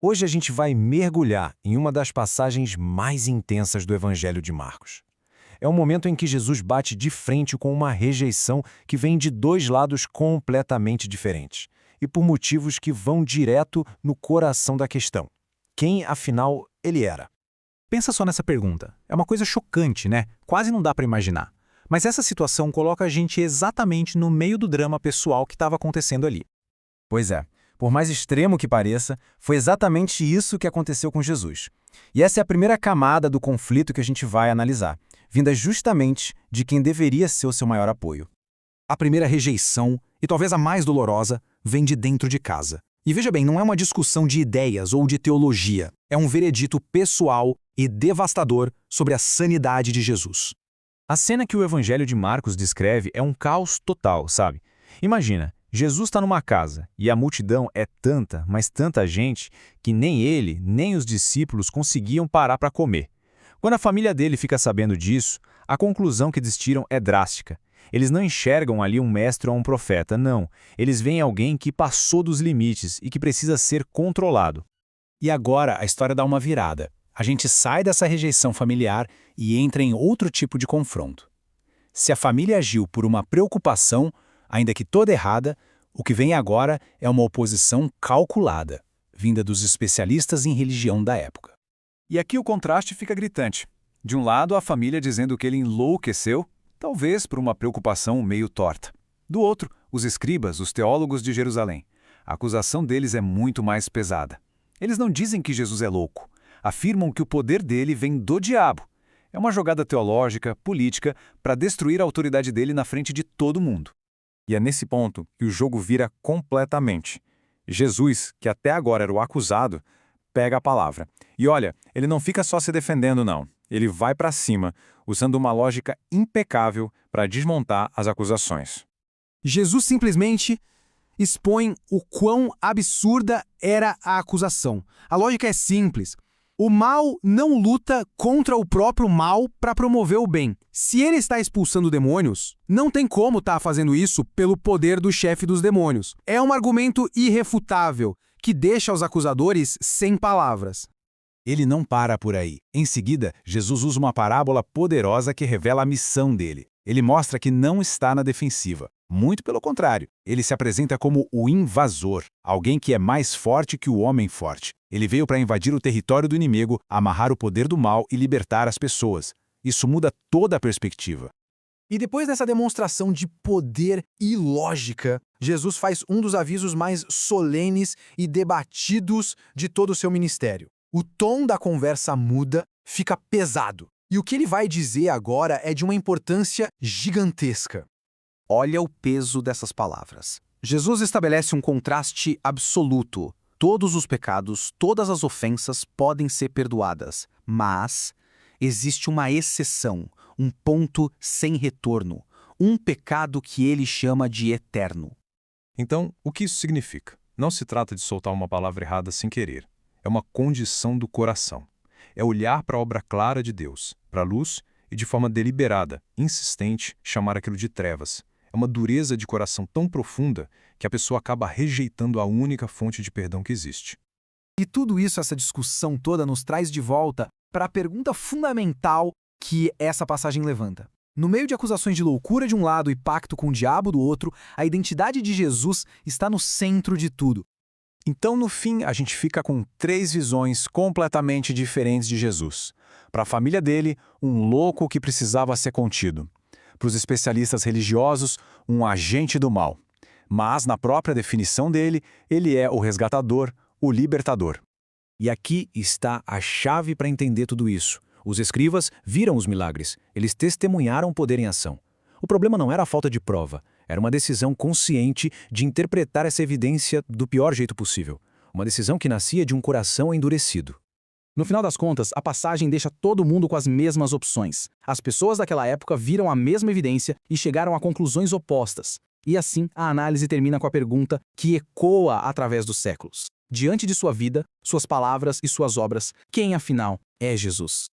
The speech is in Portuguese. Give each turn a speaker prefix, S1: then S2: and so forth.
S1: Hoje a gente vai mergulhar em uma das passagens mais intensas do Evangelho de Marcos. É um momento em que Jesus bate de frente com uma rejeição que vem de dois lados completamente diferentes, e por motivos que vão direto no coração da questão. Quem, afinal, ele era?
S2: Pensa só nessa pergunta. É uma coisa chocante, né? Quase não dá para imaginar. Mas essa situação coloca a gente exatamente no meio do drama pessoal que estava acontecendo ali.
S1: Pois é, por mais extremo que pareça, foi exatamente isso que aconteceu com Jesus. E essa é a primeira camada do conflito que a gente vai analisar, vinda justamente de quem deveria ser o seu maior apoio.
S2: A primeira rejeição, e talvez a mais dolorosa, vem de dentro de casa. E veja bem, não é uma discussão de ideias ou de teologia. É um veredito pessoal e devastador sobre a sanidade de Jesus.
S3: A cena que o Evangelho de Marcos descreve é um caos total, sabe? Imagina, Jesus está numa casa e a multidão é tanta, mas tanta gente, que nem ele, nem os discípulos conseguiam parar para comer. Quando a família dele fica sabendo disso, a conclusão que eles tiram é drástica. Eles não enxergam ali um mestre ou um profeta, não. Eles veem alguém que passou dos limites e que precisa ser controlado.
S2: E agora a história dá uma virada. A gente sai dessa rejeição familiar e entra em outro tipo de confronto. Se a família agiu por uma preocupação, ainda que toda errada, o que vem agora é uma oposição calculada, vinda dos especialistas em religião da época.
S4: E aqui o contraste fica gritante. De um lado, a família dizendo que ele enlouqueceu, talvez por uma preocupação meio torta. Do outro, os escribas, os teólogos de Jerusalém. A acusação deles é muito mais pesada. Eles não dizem que Jesus é louco. Afirmam que o poder dele vem do diabo. É uma jogada teológica, política, para destruir a autoridade dele na frente de todo mundo.
S5: E é nesse ponto que o jogo vira completamente. Jesus, que até agora era o acusado, pega a palavra. E olha, ele não fica só se defendendo, não. Ele vai para cima, usando uma lógica impecável para desmontar as acusações.
S6: Jesus simplesmente expõe o quão absurda era a acusação. A lógica é simples. O mal não luta contra o próprio mal para promover o bem. Se ele está expulsando demônios, não tem como estar fazendo isso pelo poder do chefe dos demônios. É um argumento irrefutável que deixa os acusadores sem palavras.
S2: Ele não para por aí. Em seguida, Jesus usa uma parábola poderosa que revela a missão dele. Ele mostra que não está na defensiva. Muito pelo contrário, ele se apresenta como o invasor, alguém que é mais forte que o homem forte. Ele veio para invadir o território do inimigo, amarrar o poder do mal e libertar as pessoas. Isso muda toda a perspectiva.
S6: E depois dessa demonstração de poder e lógica, Jesus faz um dos avisos mais solenes e debatidos de todo o seu ministério. O tom da conversa muda, fica pesado. E o que ele vai dizer agora é de uma importância gigantesca.
S7: Olha o peso dessas palavras.
S6: Jesus estabelece um contraste absoluto.
S7: Todos os pecados, todas as ofensas podem ser perdoadas, mas existe uma exceção, um ponto sem retorno, um pecado que ele chama de eterno.
S5: Então, o que isso significa? Não se trata de soltar uma palavra errada sem querer. É uma condição do coração. É olhar para a obra clara de Deus, para a luz, e de forma deliberada, insistente, chamar aquilo de trevas. É uma dureza de coração tão profunda que a pessoa acaba rejeitando a única fonte de perdão que existe.
S6: E tudo isso, essa discussão toda, nos traz de volta para a pergunta fundamental que essa passagem levanta. No meio de acusações de loucura de um lado e pacto com o diabo do outro, a identidade de Jesus está no centro de tudo.
S2: Então, no fim, a gente fica com três visões completamente diferentes de Jesus. Para a família dele, um louco que precisava ser contido. Para os especialistas religiosos, um agente do mal. Mas, na própria definição dele, ele é o resgatador, o libertador. E aqui está a chave para entender tudo isso. Os escribas viram os milagres, eles testemunharam o poder em ação. O problema não era a falta de prova, era uma decisão consciente de interpretar essa evidência do pior jeito possível. Uma decisão que nascia de um coração endurecido.
S6: No final das contas, a passagem deixa todo mundo com as mesmas opções. As pessoas daquela época viram a mesma evidência e chegaram a conclusões opostas. E assim, a análise termina com a pergunta que ecoa através dos séculos. Diante de sua vida, suas palavras e suas obras, quem afinal é Jesus?